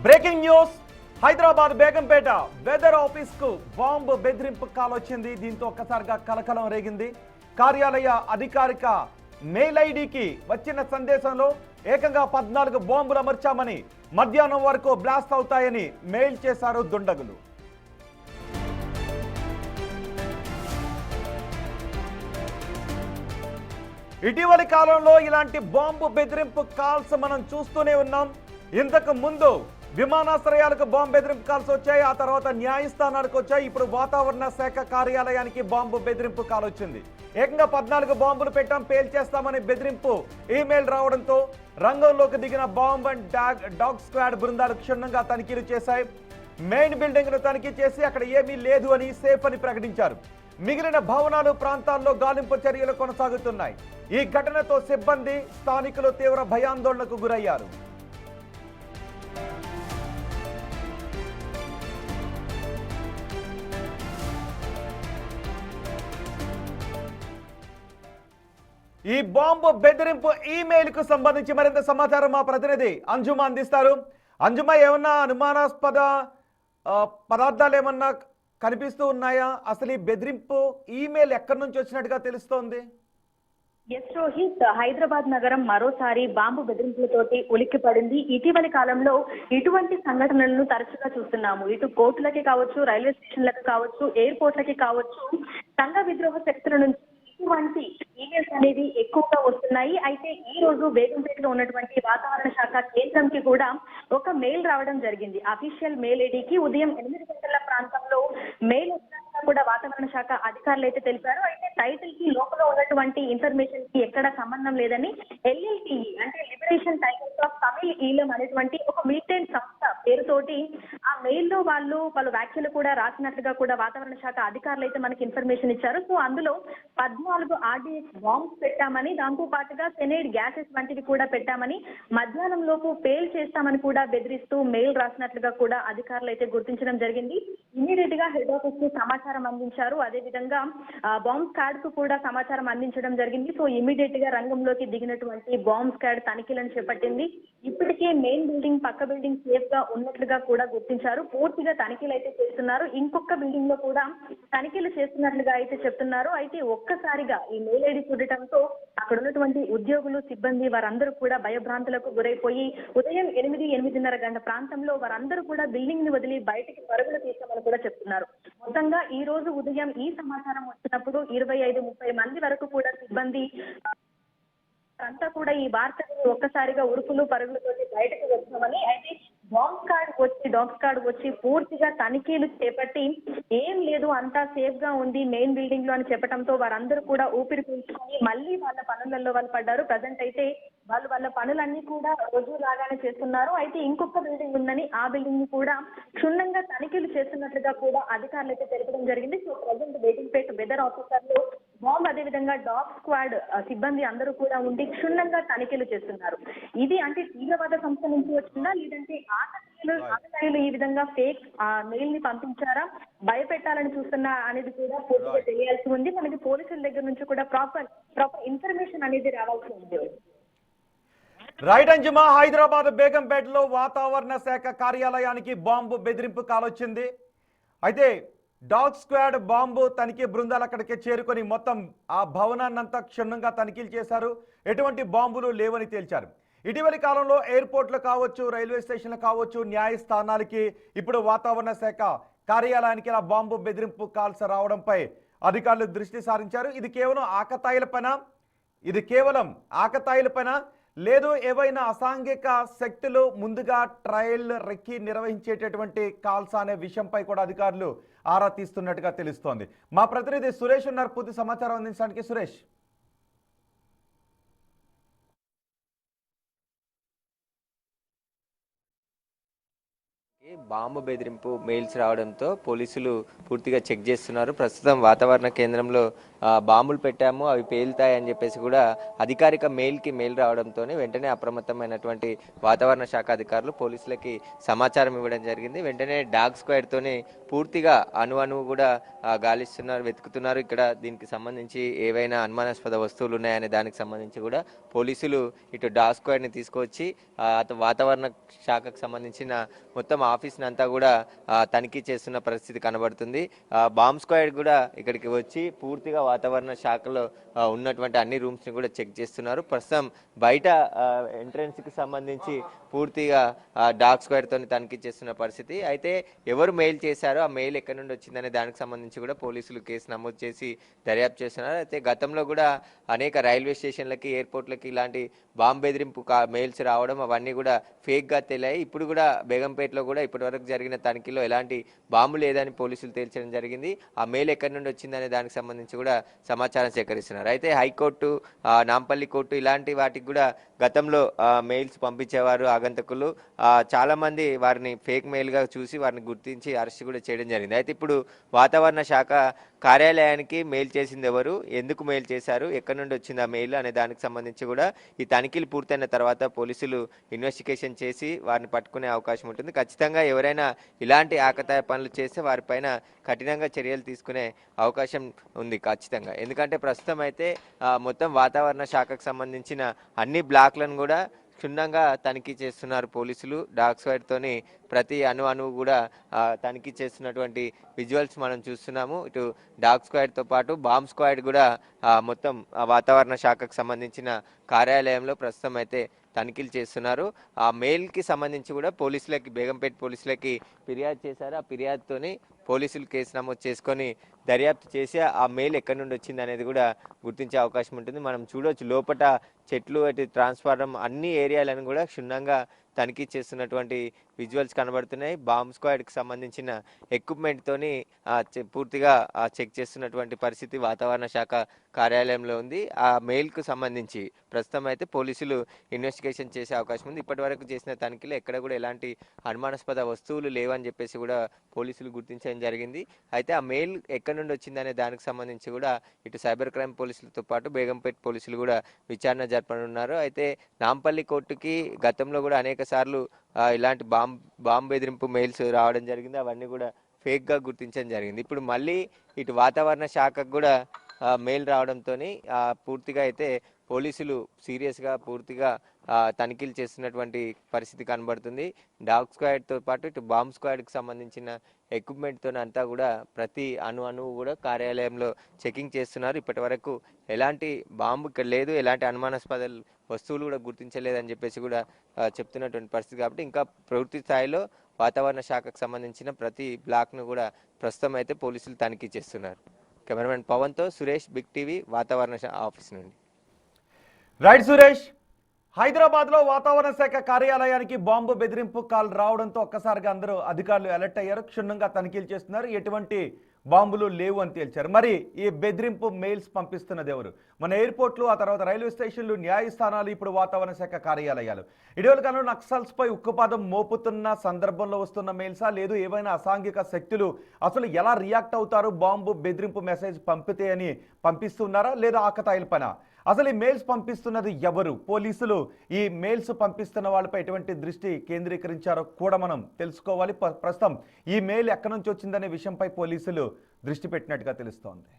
Breaking news Hyderabad Begumpet weather office కు bomb బెదిరింపు call వచ్చింది. దీంతో ఒక్కసారిగా కలకలం రేగింది. కార్యాలయ అధికారిక మెయిల్ ఐడికి వచ్చిన సందేశంలో ఏకంగా 14 బాంబులు అమర్చామని, మధ్యాహ్నం వరకు బ్లాస్ట్ అవుతాయని మెయిల్ చేశారు దుండగులు. ఇటీవలి కాలంలో ఇలాంటి బాంబు బెదిరింపు కాల్స్ మనం చూస్తూనే ఉన్నాం. ఇంతకు ముందు విమానాశ్రయాలకు బాంబు బెదిరింపు కాల్స్ వచ్చాయి, ఆ తర్వాత న్యాయస్థానాలకు వచ్చాయి. ఇప్పుడు వాతావరణ శాఖ కార్యాలయానికి బాంబు బెదిరింపు కాల్ వచ్చింది. ఏకంగా 14 బాంబులు పెట్టాం, పేల్చేస్తామని బెదిరింపు ఈమెయిల్ రావడంతో రంగంలోకి దిగిన బాంబ్ అండ్ డాగ్ స్క్వాడ్ బృందాలు క్షుణ్ణంగా తనిఖీలు చేశాయి. మెయిన్ బిల్డింగ్ ను తనిఖీ చేసి అక్కడ ఏమీ లేదు అని, సేఫ్ అని ప్రకటించారు. మిగిలిన భవనాలు, ప్రాంతాల్లో గాలింపు చర్యలు కొనసాగుతున్నాయి. ఈ ఘటనతో సిబ్బంది, స్థానికులు తీవ్ర భయాందోళనకు గురయ్యారు. ఈ బాంబు బెదిరింపు ఈమెయిల్ కు సంబంధించి మరింత సమాచారం మా ప్రతినిధి అంజుమ అందిస్తారు. అంజుమ, ఏమన్నా అనుమానాస్పద పదార్థాలు ఏమన్నా కనిపిస్తూ ఉన్నాయా? అసలు ఈ బెదిరింపు ఈమెయిల్ ఎక్కడి నుంచి వచ్చినట్టుగా తెలుస్తోంది? ఎస్ రోహిత్, హైదరాబాద్ నగరం మరోసారి బాంబు బెదిరింపులతోటి ఉలిక్కి పడింది. ఇటీవలి కాలంలో ఇటువంటి సంఘటనలను తరచుగా చూస్తున్నాము. ఇటు కోర్టులకి కావచ్చు, రైల్వే స్టేషన్లకు కావచ్చు, ఎయిర్పోర్ట్లకి కావచ్చు, సంఘ విద్రోహ శక్తుల నుంచి ఇటువంటి ఈమెయిల్స్ అనేది ఎక్కువగా వస్తున్నాయి. అయితే ఈ రోజు బేగంపేటలో ఉన్నటువంటి వాతావరణ శాఖ కేంద్రంకి కూడా ఒక మెయిల్ రావడం జరిగింది. అఫీషియల్ మెయిల్ ఐడికి ఉదయం 8 గంటల ప్రాంతంలో మెయిల్ కూడా వాతావరణ శాఖ అధికారులు అయితే తెలిపారు. అయితే టైటిల్ కి లోపల ఉన్నటువంటి ఇన్ఫర్మేషన్ కి ఎక్కడ సంబంధం లేదని LLTE అంటే లిబరేషన్ టైగర్స్ ఆఫ్ తమిళ్ ఈలం అనేటువంటి ఒక మిలిటెంట్ సంస్థ పేరుతోటి ఆ మెయిల్ లో వాళ్ళు పలు వ్యాఖ్యలు కూడా రాసినట్లుగా కూడా వాతావరణ శాఖ అధికారులు అయితే మనకి ఇన్ఫర్మేషన్ ఇచ్చారు. సో అందులో 14 RDX బాంబ్స్ పెట్టామని, దాంతో పాటుగా సెనైడ్ గ్యాసెస్ వంటివి కూడా పెట్టామని, మధ్యాహ్నం లోపు పేల్ చేస్తామని కూడా బెదిరిస్తూ మెయిల్ రాసినట్లుగా కూడా అధికారులు అయితే గుర్తించడం జరిగింది. ఇమీడియట్ గా హెడ్ ఆఫీస్ కు సమాచారం అందించారు. అదే విధంగా బాంబ్ స్క్వాడ్ కు కూడా సమాచారం అందించడం జరిగింది. సో ఇమీడియట్ గా రంగంలోకి దిగినటువంటి బాంబ్ స్క్వాడ్ తనిఖీలను చేపట్టింది. ఇప్పటికే మెయిన్ బిల్డింగ్, పక్క బిల్డింగ్ సేఫ్ గా ఉన్నట్లుగా కూడా గుర్తించారు. పూర్తిగా తనిఖీలు అయితే చేస్తున్నారు. ఇంకొక బిల్డింగ్ లో కూడా తనిఖీలు చేస్తున్నట్లుగా అయితే చెప్తున్నారు. అయితే ఒక్కసారిగా ఈ మెయిల్ ఐడి చూడటంతో అక్కడ ఉన్నటువంటి ఉద్యోగులు, సిబ్బంది వారందరూ కూడా భయభ్రాంతులకు గురైపోయి ఉదయం 8-8:30 గంటల ప్రాంతంలో వారందరూ కూడా బిల్డింగ్ ని వదిలి బయటికి పరుగులు తీసామని కూడా చెప్తున్నారు. మొత్తంగా ఈ రోజు ఉదయం ఈ సమాచారం వచ్చినప్పుడు 25-30 మంది వరకు కూడా సిబ్బంది అంతా కూడా ఈ వార్తని ఒక్కసారిగా ఉరుకులు పరుగులతో బయటకు వచ్చామని, అయితే డాగ్ స్క్వాడ్ వచ్చి పూర్తిగా తనిఖీలు చేపట్టి ఏం లేదు, అంతా సేఫ్ గా ఉంది మెయిన్ బిల్డింగ్ లో అని చెప్పడంతో వారందరూ కూడా ఊపిరి పీల్చుకొని మళ్ళీ వాళ్ళ పనులలో వాళ్ళు పడ్డారు. ప్రజెంట్ అయితే వాళ్ళ పనులన్నీ కూడా రోజులాగానే చేస్తున్నారు. అయితే ఇంకొక బిల్డింగ్ ఉందని ఆ బిల్డింగ్ ని కూడా క్షుణ్ణంగా తనిఖీలు చేస్తున్నట్లుగా కూడా అధికారులు అయితే తెలపడం జరిగింది. సో ప్రజెంట్ బేగంపేట వెదర్ ఆఫీసర్లు, బాంబ్, అదేవిధంగా డాగ్ స్క్వాడ్ సిబ్బంది అందరూ కూడా ఉండి క్షుణ్ణంగా తనిఖీలు చేస్తున్నారు. ఇది అంటే తీవ్రవాద సంస్థ నుంచి వచ్చిందా, లేదంటే ఆటగాళ్ళు ఈ విధంగా ఫేక్ మెయిల్ ని పంపించారా, భయపెట్టాలని చూస్తున్నా అనేది కూడా పూర్తిగా తెలియాల్సి ఉంది. మనకి పోలీసుల దగ్గర నుంచి కూడా ప్రాపర్ ఇన్ఫర్మేషన్ అనేది రావాల్సి ఉంది. రైట్ అంజుమా, హైదరాబాద్ బేగంపేటలో వాతావరణ శాఖ కార్యాలయానికి బాంబు బెదిరింపు కాల్ వచ్చింది. అయితే డాగ్ స్క్వాడ్ బాంబు తనిఖీ బృందాలు అక్కడికి చేరుకొని మొత్తం ఆ భవనాన్నంతా క్షుణ్ణంగా తనిఖీలు చేశారు. ఎటువంటి బాంబులు లేవని తేల్చారు. ఇటీవలి కాలంలో ఎయిర్పోర్ట్లు కావచ్చు, రైల్వే స్టేషన్లు కావచ్చు, న్యాయస్థానాలకి ఇప్పుడు వాతావరణ శాఖ కార్యాలయానికి ఇలా బాంబు బెదిరింపు కాల్స్ రావడంపై అధికారులు దృష్టి సారించారు. ఇది కేవలం ఆకతాయిల పైన లేదు, ఏవైనా అసాంఘిక శక్తులు ముందుగా ట్రయల్ రెక్కి నిర్వహించేటటువంటి కాల్స్ అనే విషయంపై కూడా అధికారులు ఆరా తీస్తున్నట్టుగా తెలుస్తోంది. మా ప్రతినిధి సురేష్ ఉన్నారు పూర్తి సమాచారం అందించడానికి. సురేష్. బాంబు బెదిరింపు మెయిల్స్ రావడంతో పోలీసులు పూర్తిగా చెక్ చేస్తున్నారు. ప్రస్తుతం వాతావరణ కేంద్రంలో బాంబులు పెట్టాము, అవి పేలుతాయని చెప్పేసి కూడా అధికారిక మెయిల్ రావడంతో వెంటనే అప్రమత్తమైనటువంటి వాతావరణ శాఖ అధికారులు పోలీసులకి సమాచారం ఇవ్వడం జరిగింది. వెంటనే డాగ్ స్క్వాడ్తోనే పూర్తిగా అణువు కూడా గాలిస్తున్నారు, వెతుకుతున్నారు. ఇక్కడ దీనికి సంబంధించి ఏవైనా అనుమానాస్పద వస్తువులు ఉన్నాయనే దానికి సంబంధించి కూడా పోలీసులు ఇటు డాగ్ స్క్వాడ్ని తీసుకొచ్చి వాతావరణ శాఖకు సంబంధించిన మొత్తం ఆఫీస్ని అంతా కూడా తనిఖీ చేస్తున్న పరిస్థితి కనబడుతుంది. బాంబ్ స్క్వాడ్ కూడా ఇక్కడికి వచ్చి పూర్తిగా వాతావరణ శాఖలో ఉన్నటువంటి అన్ని రూమ్స్ని కూడా చెక్ చేస్తున్నారు. ప్రస్తుతం బయట ఎంట్రన్స్కి సంబంధించి పూర్తిగా డాగ్ స్క్వాడ్తో తనిఖీ చేస్తున్న పరిస్థితి. అయితే ఎవరు మెయిల్ చేశారో ఆ మెయిల్ ఎక్కడి నుండి వచ్చిందనే దానికి సంబంధించి కూడా పోలీసులు కేసు నమోదు చేసి దర్యాప్తు చేస్తున్నారు. అయితే గతంలో కూడా అనేక రైల్వే స్టేషన్లకి, ఎయిర్పోర్ట్లకి ఇలాంటి బాంబు బెదిరింపు మెయిల్స్ రావడం అవన్నీ కూడా ఫేక్గా తెలియాయి. ఇప్పుడు కూడా బేగంపేటలో కూడా ఇప్పటివరకు జరిగిన తనిఖీలో ఎలాంటి బాంబు లేదని పోలీసులు తేల్చడం జరిగింది. ఆ మెయిల్ ఎక్కడి నుండి వచ్చిందనే దానికి సంబంధించి కూడా సమాచారం సేకరిస్తున్నారు. అయితే హైకోర్టు, నాంపల్లి కోర్టు ఇలాంటి వాటికి కూడా గతంలో మెయిల్స్ పంపించేవారు ఆగంతకులు. చాలా మంది వారిని ఫేక్ మెయిల్గా చూసి వారిని గుర్తించి అరెస్ట్ కూడా చేయడం జరిగింది. అయితే ఇప్పుడు వాతావరణ శాఖ కార్యాలయానికి మెయిల్ చేసింది ఎవరు, ఎందుకు మెయిల్ చేశారు, ఎక్కడి నుండి వచ్చింది ఆ మెయిల్ అనే దానికి సంబంధించి కూడా ఈ తనిఖీలు పూర్తయిన తర్వాత పోలీసులు ఇన్వెస్టిగేషన్ చేసి వారిని పట్టుకునే అవకాశం ఉంటుంది. ఖచ్చితంగా ఎవరైనా ఇలాంటి ఆకతాయ పనులు చేస్తే వారిపైన కఠినంగా చర్యలు తీసుకునే అవకాశం ఉంది ఖచ్చితంగా. ఎందుకంటే ప్రస్తుతం అయితే మొత్తం వాతావరణ శాఖకు సంబంధించిన అన్ని బ్లాక్లను కూడా క్షుణ్ణంగా తనిఖీ చేస్తున్నారు పోలీసులు. డాగ్ స్క్వాడ్తోని ప్రతి అణువు కూడా తనిఖీ చేస్తున్నటువంటి విజువల్స్ మనం చూస్తున్నాము. ఇటు డాగ్ స్క్వాడ్తో పాటు బాంబ్ స్క్వాడ్ కూడా మొత్తం వాతావరణ శాఖకు సంబంధించిన కార్యాలయంలో ప్రస్తుతం అయితే తనిఖీలు చేస్తున్నారు. ఆ మెయిల్కి సంబంధించి కూడా పోలీసులకి, బేగంపేట పోలీసులకి ఫిర్యాదు చేశారు. ఆ ఫిర్యాదుతోని పోలీసులు కేసు నమోదు చేసుకొని దర్యాప్తు చేసి ఆ మెయిల్ ఎక్కడి నుండి వచ్చింది అనేది కూడా గుర్తించే అవకాశం ఉంటుంది. మనం చూడవచ్చు లోపల చెట్లు, అటు ట్రాన్స్ఫార్మర్ అన్ని ఏరియాలను కూడా క్షుణ్ణంగా తనిఖీ చేస్తున్నటువంటి విజువల్స్ కనబడుతున్నాయి. బాంబ్ స్క్వాడ్కి సంబంధించిన ఎక్విప్మెంట్తోని పూర్తిగా చెక్ చేస్తున్నటువంటి పరిస్థితి వాతావరణ శాఖ కార్యాలయంలో ఉంది. ఆ మెయిల్కు సంబంధించి ప్రస్తుతం అయితే పోలీసులు ఇన్వెస్టిగేషన్ చేసే అవకాశం ఉంది. ఇప్పటి వరకు చేసిన తనిఖీలో ఎక్కడ కూడా ఎలాంటి అనుమానాస్పద వస్తువులు లేవని చెప్పేసి కూడా పోలీసులు గుర్తించడం జరిగింది. అయితే ఆ మెయిల్ ఎక్కడి నుండి వచ్చిందనే దానికి సంబంధించి కూడా ఇటు సైబర్ క్రైమ్ పోలీసులతో పాటు బేగంపేట పోలీసులు కూడా విచారణ జరపనున్నారు. అయితే నాంపల్లి కోర్టుకి గతంలో కూడా అనేక సార్లు ఇలాంటి బాంబు బెదిరింపు మెయిల్స్ రావడం జరిగింది. అవన్నీ కూడా ఫేక్గా గుర్తించడం జరిగింది. ఇప్పుడు మళ్ళీ ఇటు వాతావరణ శాఖకు కూడా మెయిల్ రావడంతో పూర్తిగా అయితే పోలీసులు సీరియస్గా పూర్తిగా తనిఖీలు చేస్తున్నటువంటి పరిస్థితి కనబడుతుంది. డాగ్ స్క్వాడ్తో పాటు ఇటు బాంబ్ స్క్వాడ్కి సంబంధించిన ఎక్విప్మెంట్తో అంతా కూడా ప్రతి అణువు కూడా కార్యాలయంలో చెకింగ్ చేస్తున్నారు. ఇప్పటి వరకు ఎలాంటి బాంబు ఇక్కడ లేదు, ఎలాంటి అనుమానాస్పద వస్తువులు కూడా గుర్తించలేదని చెప్పేసి కూడా చెప్తున్నటువంటి పరిస్థితి. కాబట్టి ఇంకా పూర్తి స్థాయిలో వాతావరణ శాఖకు సంబంధించిన ప్రతి బ్లాక్ను కూడా ప్రస్తుతం అయితే పోలీసులు తనిఖీ చేస్తున్నారు. కెమెరామెన్ పవన్తో సురేష్, బిగ్ టీవీ, వాతావరణ ఆఫీస్ నుండి. రైట్ సురేష్, హైదరాబాద్లో వాతావరణ శాఖ కార్యాలయానికి బాంబు బెదిరింపు కాల్ రావడంతో ఒక్కసారిగా అందరూ అధికారులు అలర్ట్ అయ్యారు. క్షుణ్ణంగా తనిఖీలు చేస్తున్నారు. ఎటువంటి బాంబులు లేవు అని తేల్చారు. మరి ఈ బెదిరింపు మెయిల్స్ పంపిస్తున్నది ఎవరు? మన ఎయిర్పోర్ట్లు, ఆ తర్వాత రైల్వే స్టేషన్లు, న్యాయస్థానాలు, ఇప్పుడు వాతావరణ శాఖ కార్యాలయాలు. ఇటీవల కాలంలో నక్సల్స్పై ఉక్కుపాదం మోపుతున్న సందర్భంలో వస్తున్న మెయిల్సా, లేదు ఏవైనా అసాంఘిక శక్తులు అసలు ఎలా రియాక్ట్ అవుతారు బాంబు బెదిరింపు మెసేజ్ పంపితే అని పంపిస్తున్నారా, లేదా ఆకతాయిల పనా? అసలు ఈ మెయిల్స్ పంపిస్తున్నది ఎవరు? పోలీసులు ఈ మెయిల్స్ పంపిస్తున్న వాళ్ళపై ఎటువంటి దృష్టి కేంద్రీకరించారో కూడా మనం తెలుసుకోవాలి. ప్రస్తుతం ఈ మెయిల్ ఎక్కడి నుంచి వచ్చిందనే విషయంపై పోలీసులు దృష్టి పెట్టినట్టుగా తెలుస్తోంది.